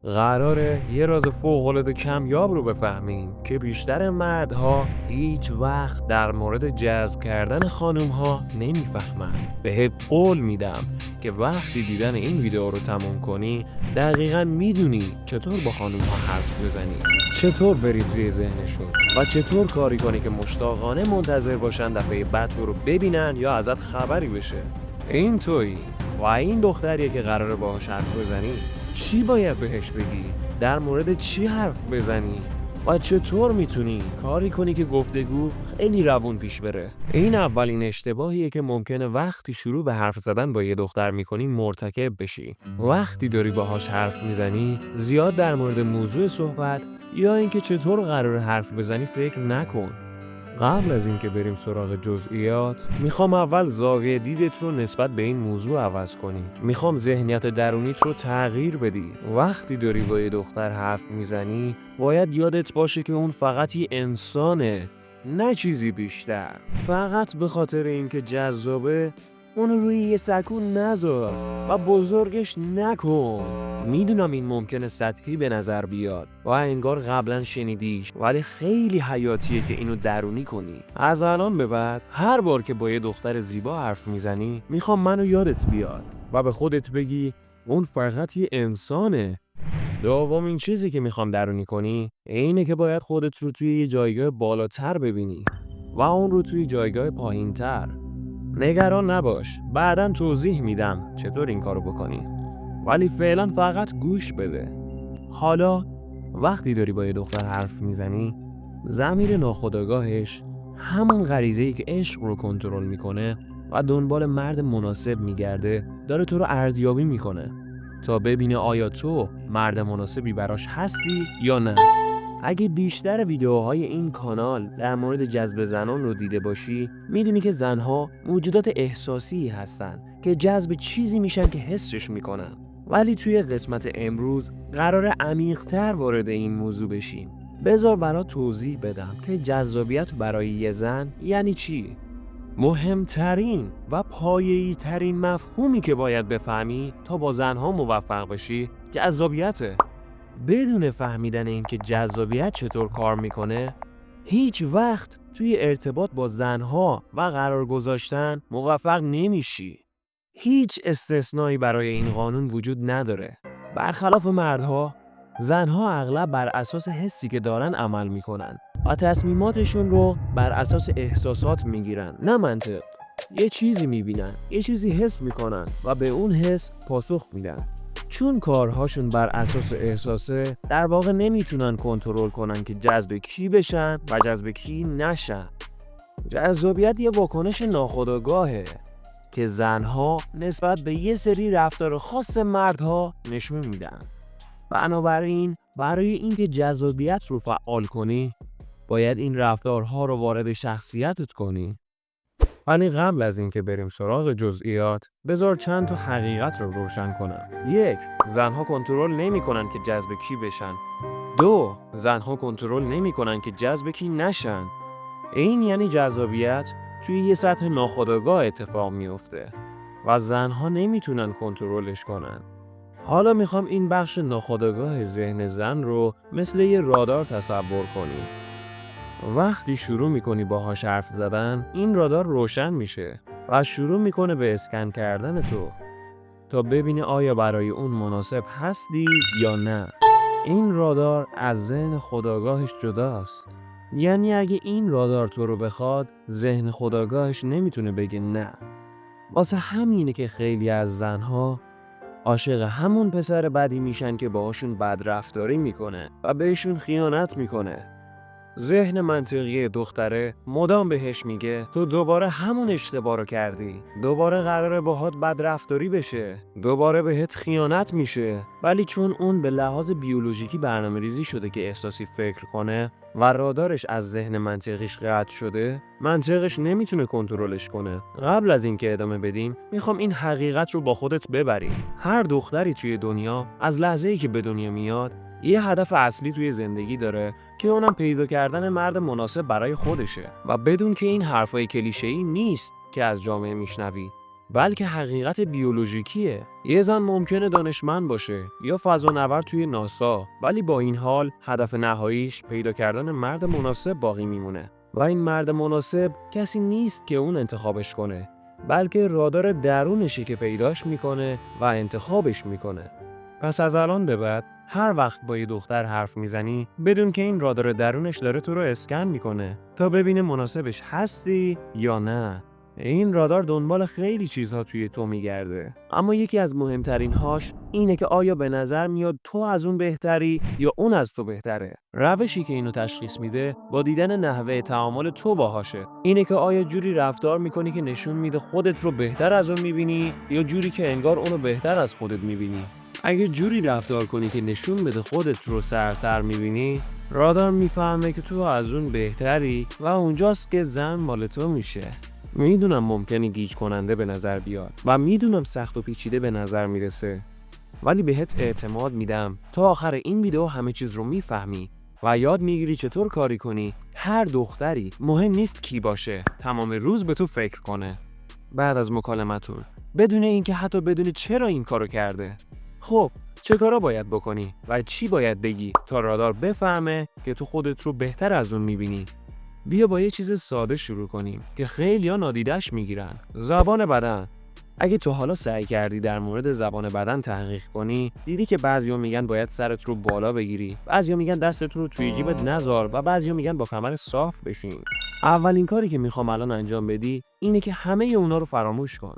قراره یه راز فوق‌العاده کمیاب رو بفهمیم که بیشتر مردها هیچ وقت در مورد جذب کردن خانوم‌ها نمیفهمن. بهت قول میدم که وقتی دیدن این ویدیو رو تموم کنی دقیقاً میدونی چطور با خانوم‌ها حرف بزنی، چطور بری توی ذهنشون و چطور کاری کنی که مشتاقانه منتظر باشن دفعه بعد تو رو ببینن یا ازت خبری بشه. این تویی و این دختریه که قراره باهاش حرف بزنی. چی باید بهش بگی؟ در مورد چی حرف بزنی؟ و چطور میتونی کاری کنی که گفتگو خیلی روون پیش بره؟ این اولین اشتباهیه که ممکنه وقتی شروع به حرف زدن با یه دختر میکنی مرتکب بشی. وقتی داری باهاش حرف میزنی زیاد در مورد موضوع صحبت یا اینکه چطور قرار حرف بزنی فکر نکن. قبل از اینکه بریم سراغ جزئیات، میخوام اول زاویه دیدت رو نسبت به این موضوع عوض کنی. میخوام ذهنیت درونیت رو تغییر بدی. وقتی داری با یه دختر حرف میزنی، باید یادت باشه که اون فقط یه انسانه، نه چیزی بیشتر. فقط به خاطر اینکه جذابه، اونو روی یه سکون نذار و بزرگش نکن. میدونم این ممکنه سطحی به نظر بیاد و انگار قبلا شنیدیش، ولی خیلی حیاتیه که اینو درونی کنی. از الان به بعد هر بار که با یه دختر زیبا حرف میزنی میخوام منو یادت بیاد و به خودت بگی اون فقط یه انسانه. دومین چیزی که میخوام درونی کنی اینه که باید خودت رو توی یه جایگاه بالاتر ببینی و اون رو توی جایگاه پایینتر. نگران نباش، بعداً توضیح میدم چطور این کارو بکنی، ولی فعلا فقط گوش بده. حالا وقتی داری با یه دختر حرف میزنی، ضمیر ناخودآگاهش، همون غریزه‌ای که عشق رو کنترل میکنه و دنبال مرد مناسب میگرده، داره تو رو ارزیابی میکنه تا ببینه آیا تو مرد مناسبی براش هستی یا نه. اگه بیشتر ویدیوهای این کانال در مورد جذب زنان رو دیده باشی، میدونی که زنها موجودات احساسی هستن که جذب چیزی میشن که حسش میکنن. ولی توی قسمت امروز قراره عمیق‌تر وارد این موضوع بشیم. بذار برات توضیح بدم که جذابیت برای یه زن یعنی چی. مهمترین و پایه‌ای ترین مفهومی که باید بفهمی تا با زنها موفق بشی جذابیته. بدون فهمیدن اینکه جذابیت چطور کار میکنه، هیچ وقت توی ارتباط با زنها و قرار گذاشتن موفق نمیشی. هیچ استثنایی برای این قانون وجود نداره. برخلاف مردها، زنها اغلب بر اساس حسی که دارن عمل میکنن و تصمیماتشون رو بر اساس احساسات میگیرن، نه منطق. یه چیزی میبینن، یه چیزی حس میکنن و به اون حس پاسخ میدن. چون کارهاشون بر اساس احساسه، در واقع نمیتونن کنترل کنن که جذب کی بشن و جذب کی نشن. جذابیت یه واکنش ناخودآگاهه که زنها نسبت به یه سری رفتار خاص مردها نشون میدن. بنابراین برای اینکه جذابیت رو فعال کنی، باید این رفتارها رو وارد شخصیتت کنی. ولی قبل از اینکه بریم سراغ جزئیات، بذار چند تا حقیقت رو روشن کنم. 1. زنها کنترل نمی‌کنن که جذب کی بشن. 2. زنها کنترل نمی‌کنن که جذب کی نشن. این یعنی جذابیت توی یه سطح ناخودآگاه اتفاق میفته و زنها نمیتونن کنترلش کنن. حالا میخوام این بخش ناخودآگاه ذهن زن رو مثل یه رادار تصور کنی. وقتی شروع میکنی باهاش حرف زدن، این رادار روشن میشه و شروع میکنه به اسکن کردن تو تا ببینه آیا برای اون مناسب هستی یا نه. این رادار از ذهن خودآگاهش جداست. یعنی اگه این رادار تو رو بخواد، ذهن خودآگاهش نمیتونه بگه نه. واسه همینه که خیلی از زنها عاشق همون پسر بدی میشن که باهاشون بد رفتاری میکنه و بهشون خیانت میکنه. ذهن منطقی دختره مدام بهش میگه تو دوباره همون اشتباه رو کردی، دوباره قراره باهات بد رفتاری بشه، دوباره بهت خیانت میشه. ولی چون اون به لحاظ بیولوژیکی برنامه‌ریزی شده که احساسی فکر کنه و رادارش از ذهن منطقیش قطع شده، منطقش نمیتونه کنترلش کنه. قبل از اینکه ادامه بدیم، میخوام این حقیقت رو با خودت ببری. هر دختری توی دنیا از لحظه‌ای که به دنیا میاد یه هدف اصلی توی زندگی داره که اونم پیدا کردن مرد مناسب برای خودشه و بدون که این حرفای کلیشه‌ای نیست که از جامعه میشنوی. بلکه حقیقت بیولوژیکیه. یه زن ممکنه دانشمند باشه یا فضانورد توی ناسا، ولی با این حال هدف نهاییش پیدا کردن مرد مناسب باقی میمونه. و این مرد مناسب کسی نیست که اون انتخابش کنه، بلکه رادار درونشه که پیداش میکنه و انتخابش میکنه. پس از الان به بعد هر وقت با یه دختر حرف میزنی، بدون که این رادار درونش داره تو رو اسکن میکنه تا ببینه مناسبش هستی یا نه. این رادار دنبال خیلی چیزها توی تو میگرده، اما یکی از مهمترین هاش اینه که آیا به نظر میاد تو از اون بهتری یا اون از تو بهتره. روشی که اینو تشخیص میده با دیدن نحوه تعامل تو باهاشه. اینه که آیا جوری رفتار میکنی که نشون میده خودت رو بهتر از اون میبینی یا جوری که انگار اونو بهتر از خودت میبینی. اگه جوری رفتار کنی که نشون بده خودت رو سرتر میبینی، رادار میفهمه که تو از اون بهتری و اونجاست که زن مال تو میشه. میدونم ممکنه گیج کننده به نظر بیاد و میدونم سخت و پیچیده به نظر میرسه، ولی بهت اعتماد میدم تا آخر این ویدیو همه چیز رو میفهمی و یاد میگیری چطور کاری کنی هر دختری، مهم نیست کی باشه، تمام روز به تو فکر کنه. بعد از مکالمتون بدون اینکه حتی بدونی چرا این کارو کرده. خب چه کارا باید بکنی و چی باید بگی تا رادار بفهمه که تو خودت رو بهتر از اون میبینی؟ بیا با یه چیز ساده شروع کنیم که خیلی‌ها نادیدش میگیرن. زبان بدن. اگه تو حالا سعی کردی در مورد زبان بدن تحقیق کنی، دیدی که بعضیا میگن باید سرت رو بالا بگیری، بعضیا میگن دستت رو توی جیبت نذار و بعضیا میگن با کمر صاف بشین. اولین کاری که میخوام الان انجام بدی اینه که همه اونا رو فراموش کن.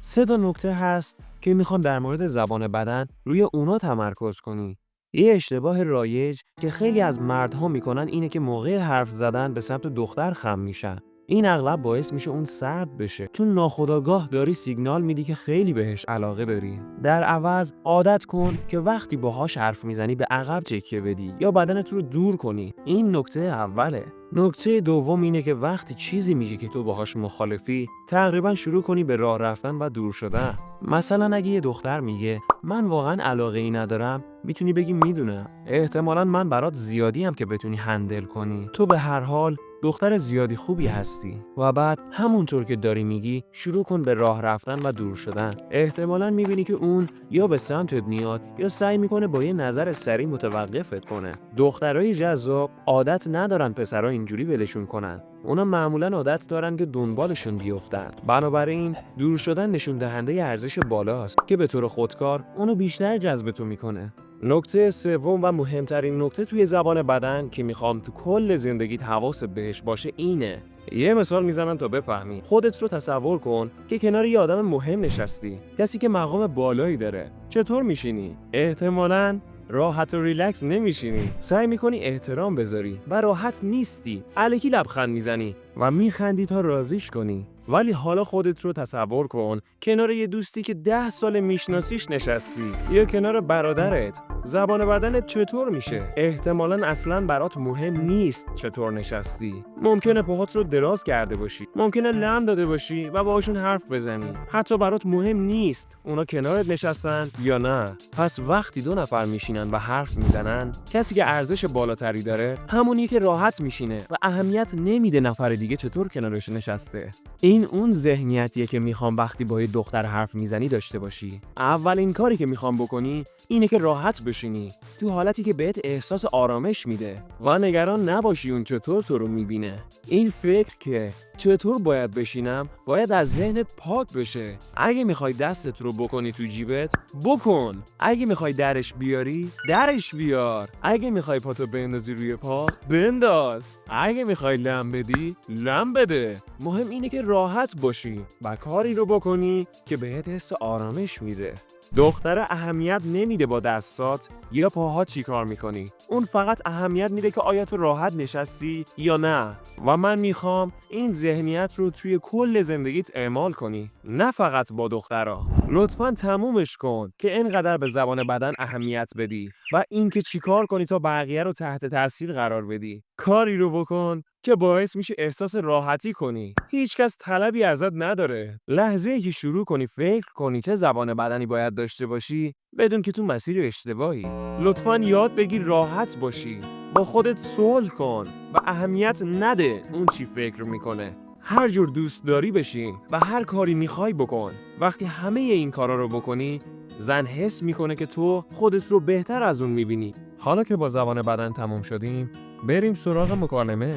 3 نکته هست که میخوام در مورد زبان بدن روی اونا تمرکز کنی. یه اشتباه رایج که خیلی از مردها میکنن اینه که موقع حرف زدن به سمت دختر خم میشن. این اغلب باعث میشه اون سرد بشه، چون ناخودآگاه داری سیگنال میدی که خیلی بهش علاقه داری. در عوض عادت کن که وقتی باهاش حرف میزنی به عقب تکیه بدی یا بدنت رو دور کنی. این نکته اوله. نکته دوم اینه که وقتی چیزی میگه که تو باهاش مخالفی، تقریبا شروع کنی به راه رفتن و دور شدن. مثلا اگه یه دختر میگه من واقعا علاقه ای ندارم، میتونی بگی میدونم، احتمالاً من برات زیادی هم که بتونی هندل کنی. تو به هر حال دختر زیادی خوبی هستی. و بعد همونطور که داری میگی شروع کن به راه رفتن و دور شدن. احتمالاً میبینی که اون یا به سمتت میاد یا سعی میکنه با یه نظر سریع متوقفت کنه. دخترای جذاب عادت ندارن پسرا اینجوری ولشون کنن. اونا معمولاً عادت دارن که دنبالشون بیفتن. بنابراین دور شدن نشون دهنده ارزش بالاست که به طور خودکار اونو بیشتر جذب تو میکنه. نکته سوم و مهمترین نکته توی زبان بدن که میخوام تو کل زندگیت حواست بهش باشه اینه. یه مثال میزنم تا بفهمی. خودت رو تصور کن که کنار یه آدم مهم نشستی، کسی که مقام بالایی داره. چطور میشینی؟ احتمالاً راحت و ریلکس نمیشینی. سعی میکنی احترام بذاری و راحت نیستی. الکی لبخند میزنی و میخندی تا راضیش کنی. ولی حالا خودت رو تصور کن کنار یه دوستی که 10 سال میشناسیش نشستی یا کنار برادرت. زبان بدنت چطور میشه؟ احتمالاً اصلاً برات مهم نیست چطور نشستی. ممکنه پاهات رو دراز کرده باشی، ممکنه لم داده باشی و باهاشون حرف بزنی. حتی برات مهم نیست اونا کنارت نشستن یا نه. پس وقتی 2 نفر میشینن و حرف میزنن، کسی که ارزش بالاتری داره همونی که راحت میشینه و اهمیت نمیده نفر دیگه چطور کنارش نشسته. این اون ذهنیتیه که میخوام وقتی با یه دختر حرف میزنی داشته باشی. اولین کاری که میخوام بکنی اینه که راحت بشینی، تو حالتی که بهت احساس آرامش میده و نگران نباشی اون چطور تو رو میبینه. این فکر که چطور باید بشینم باید از ذهنت پاک بشه. اگه میخوای دستت رو بکنی تو جیبت بکن، اگه میخوای درش بیاری درش بیار، اگه میخوای پاتو بندازی روی پا بنداز، اگه میخوای لم بدی لم بده. مهم اینه که راحت باشی و کاری رو بکنی که بهت حس آرامش میده. دختره اهمیت نمیده با دستات یا پاها چی کار میکنی. اون فقط اهمیت میده که آیا تو راحت نشستی یا نه. و من میخوام این ذهنیت رو توی کل زندگیت اعمال کنی، نه فقط با دخترها. لطفاً تمومش کن که اینقدر به زبان بدن اهمیت بدی و اینکه چی کار کنی تا بقیه رو تحت تاثیر قرار بدی. کاری رو بکن که باعث میشه احساس راحتی کنی. هیچکس طلبی ازت نداره. لحظه‌ای که شروع کنی فکر کنی چه زبان بدنی باید داشته باشی، بدون که تو مسیر اشتباهی. لطفاً یاد بگیر راحت باشی. با خودت صلح کن و اهمیت نده اون چی فکر میکنه. هر جور دوست داری بشین و هر کاری میخوای بکن. وقتی همه این کارا رو بکنی، زن حس میکنه که تو خودت رو بهتر از اون میبینی. حالا که با زبان بدن تموم شدیم، بریم سراغ مکالمه.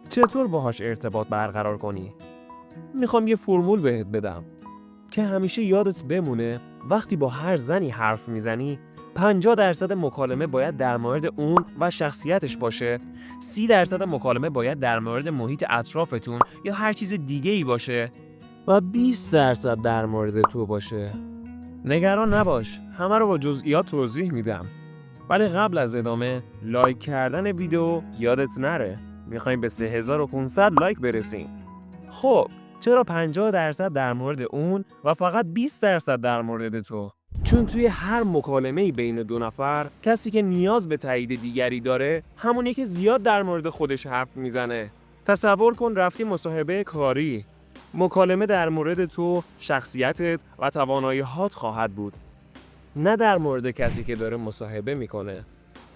چطور باهاش ارتباط برقرار کنی؟ میخوام یه فرمول بهت بدم که همیشه یادت بمونه. وقتی با هر زنی حرف میزنی 50% مکالمه باید در مورد اون و شخصیتش باشه، 30% مکالمه باید در مورد محیط اطرافتون یا هر چیز دیگه ای باشه و 20% در مورد تو باشه. نگران نباش، همه رو با جزئیات توضیح میدم. ولی قبل از ادامه لایک کردن ویدیو یادت نره. میخوایم به 3500 لایک برسیم. خب چرا 50% در مورد اون و فقط 20% در مورد تو؟ چون توی هر مکالمه‌ای بین دو نفر، کسی که نیاز به تایید دیگری داره همونی که زیاد در مورد خودش حرف میزنه. تصور کن رفتی مصاحبه کاری. مکالمه در مورد تو، شخصیتت و توانایی‌هات خواهد بود، نه در مورد کسی که داره مصاحبه میکنه.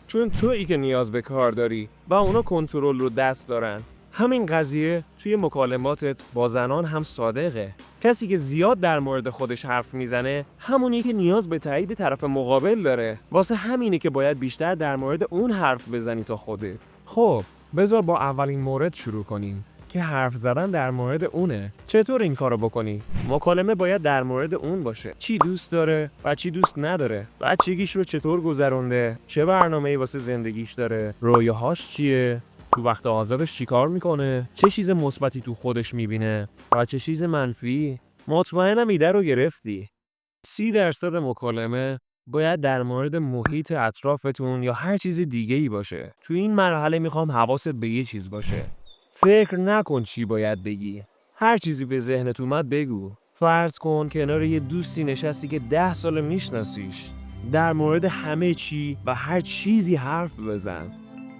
چون تویی که نیاز به کار داری و اونا کنترل رو دست دارن. همین قضیه توی مکالماتت با زنان هم صادقه. کسی که زیاد در مورد خودش حرف میزنه همونی که نیاز به تایید طرف مقابل داره. واسه همینه که باید بیشتر در مورد اون حرف بزنی تا خودت. خب بذار با اولین مورد شروع کنیم که حرف زدن در مورد اونه. چطور این کارو بکنی؟ مکالمه باید در مورد اون باشه. چی دوست داره و چی دوست نداره؟ بچگیش رو چطور گذرونده؟ چه برنامه‌ای واسه زندگیش داره؟ رویاهاش چیه؟ تو وقت آزادش چیکار میکنه؟ چه چیز مثبتی تو خودش میبینه و چه چیز منفی؟ مطمئنم ایده رو گرفتی. 30% مکالمه باید در مورد محیط اطرافتون یا هر چیز دیگه‌ای باشه. تو این مرحله میخوام حواست به یه چیز باشه. فکر نکن چی باید بگی. هر چیزی به ذهنت اومد بگو. فرض کن کنار یه دوستی نشستی که 10 سال میشناسیش. در مورد همه چی و هر چیزی حرف بزن.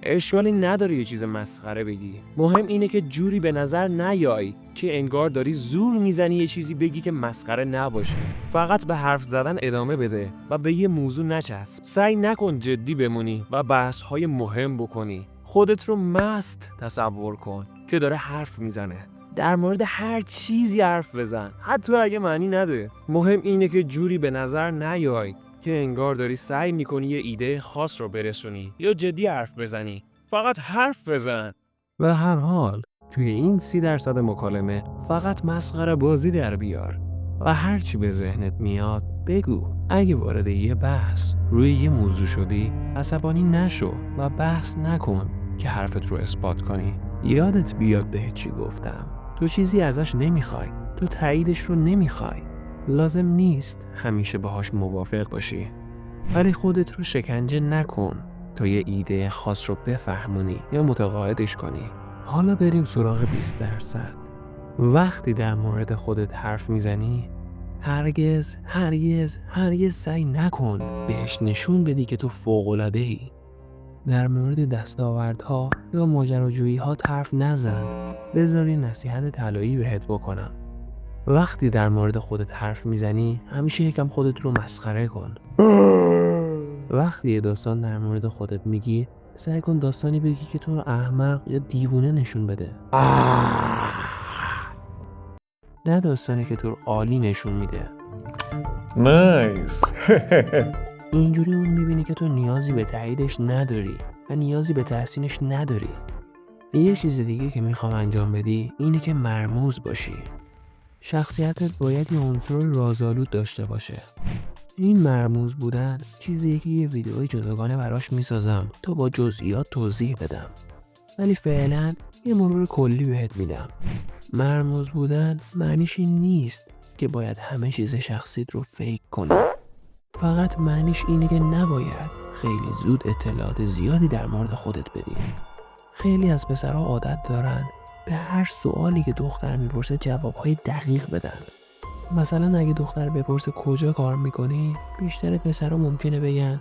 اشکالی نداره یه چیز مسخره بگی. مهم اینه که جوری به نظر نیای که انگار داری زور میزنی یه چیزی بگی که مسخره نباشه. فقط به حرف زدن ادامه بده و به یه موضوع نچسب. سعی نکن جدی بمونی و بحث‌های مهم بکنی. خودت رو مست تصور کن که داره حرف میزنه. در مورد هر چیزی حرف بزن، حتی اگه معنی نده. مهم اینه که جوری به نظر نیای که انگار داری سعی میکنی یه ایده خاص رو برسونی یا جدی حرف بزنی. فقط حرف بزن. به هر حال توی این 30% مکالمه فقط مسخره بازی در بیار و هر چی به ذهنت میاد بگو. اگه وارد یه بحث روی یه موضوع شدی، عصبانی نشو و بحث نکن که حرفت رو اثبات کنی. یادت بیاد به چی گفتم. تو چیزی ازش نمیخوای. تو تاییدش رو نمیخوای. لازم نیست همیشه باهاش موافق باشی. ولی خودت رو شکنجه نکن تا یه ایده خاص رو بفهمونی یا متقاعدش کنی. حالا بریم سراغ 20%. وقتی در مورد خودت حرف میزنی، هرگز سعی نکن بهش نشون بدی که تو فوق‌العاده‌ای. در مورد دستاوردها یا ماجراجویی‌ها حرف نزن. بذار یه نصیحت طلایی بهت بکنم. وقتی در مورد خودت حرف میزنی همیشه یکم خودت رو مسخره کن. وقتی یه داستان در مورد خودت میگی سعی کن داستانی بگی که تو رو احمق یا دیوونه نشون بده. نه داستانی که تو رو عالی نشون میده. نایس. اینجوری اون میبینی که تو نیازی به تاییدش نداری و نیازی به تحسینش نداری. یه چیز دیگه که میخوام انجام بدی اینه که مرموز باشی. شخصیتت باید یه عنصر رازآلود داشته باشه. این مرموز بودن چیزیه که یه ویدئوی جداگانه براش میسازم تا با جزئیات توضیح بدم. ولی فعلا یه مرور کلی بهت میدم. مرموز بودن معنیش این نیست که باید همه چیز شخصیت رو فیک کنی. فقط معنیش اینه که نباید خیلی زود اطلاعات زیادی در مورد خودت بدی. خیلی از پسرها عادت دارن به هر سوالی که دختر میپرسه جوابهای دقیق بدن. مثلا اگه دختر بپرسه کجا کار میکنی، بیشتر پسرها ممکنه بگن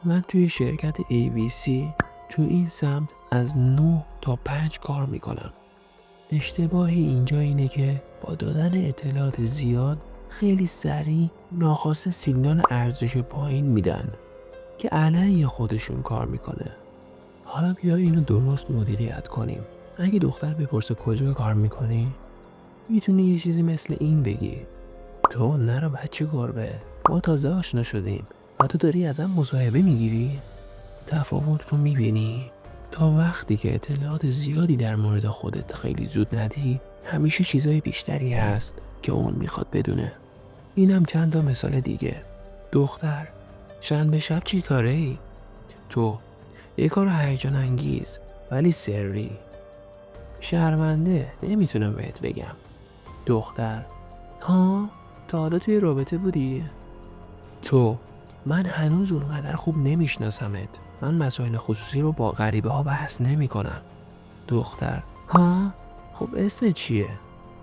من توی شرکت ABC تو این سمت از 9 تا 5 کار میکنم. اشتباهی اینجا اینه که با دادن اطلاعات زیاد خیلی سریع ناخواسته سیگنال ارزش پایین میدن که علیه خودشون کار میکنه. حالا بیا اینو درست مدیریت کنیم. اگه دختر بپرسه کجا کار میکنی، میتونی یه چیزی مثل این بگی: تو نرو بچه گربه، ما تازه آشنا شدیم و تو داری ازم مصاحبه میگیری؟ تفاوت رو میبینی؟ تا وقتی که اطلاعات زیادی در مورد خودت خیلی زود ندی، همیشه چیزای بیشتری هست که اون میخواد بدونه. اینم چند تا مثال دیگه. دختر: شنبه شب چی کاره ای؟ تو: یه کار هیجان انگیز ولی سری. شرمنده، نمیتونم بهت بگم. دختر: ها؟ تا حالا توی رابطه بودی؟ تو: من هنوز اونقدر خوب نمیشناسمت. من مسائل خصوصی رو با غریبه ها بحث نمی کنم. دختر: ها؟ خب اسمت چیه؟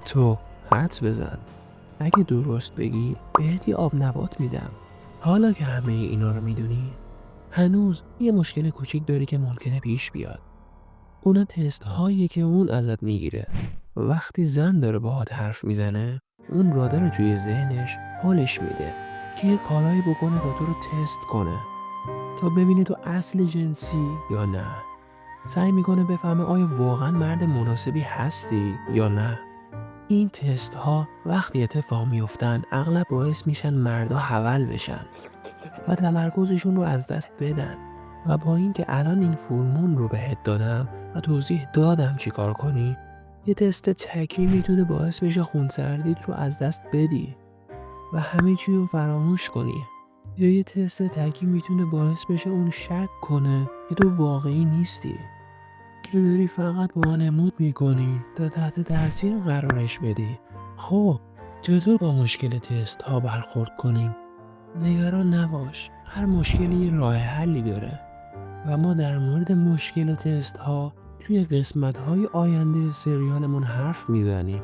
تو: حدس بزن. اگه درست بگی بهت یه آب نبات میدم. حالا که همه اینا رو میدونی، هنوز یه مشکل کوچیک داری که ممکنه پیش بیاد. اونا تست هایی که اون ازت میگیره. وقتی زن داره باهات حرف میزنه، اون راده رو توی ذهنش حالش میده که یه کارایی بکنه تا تو رو تست کنه، تا ببینه تو اصل جنسی یا نه. سعی میکنه بفهمه آیا واقعا مرد مناسبی هستی یا نه. این تست ها وقتی اتفاق میفتن اغلب باعث میشن مردا حول بشن و تمرکزشون رو از دست بدن. و با اینکه الان این فرمون رو بهت دادم و توضیح دادم چی کار کنی، یه تست تکی میتونه باعث بشه خونسردیت رو از دست بدی و همه چی رو فراموش کنی. یا یه تست تکی میتونه باعث بشه اون شک کنه که تو واقعی نیستی، که داری فقط وانمود میکنی تا تحت تاثیر قرارش بدی. خب چطور با مشکل تست ها برخورد کنیم؟ نگران نباش، هر مشکلی یه راه حلی داره و ما در مورد مشکل تست ها توی قسمت های آینده سریالمون حرف میزنیم.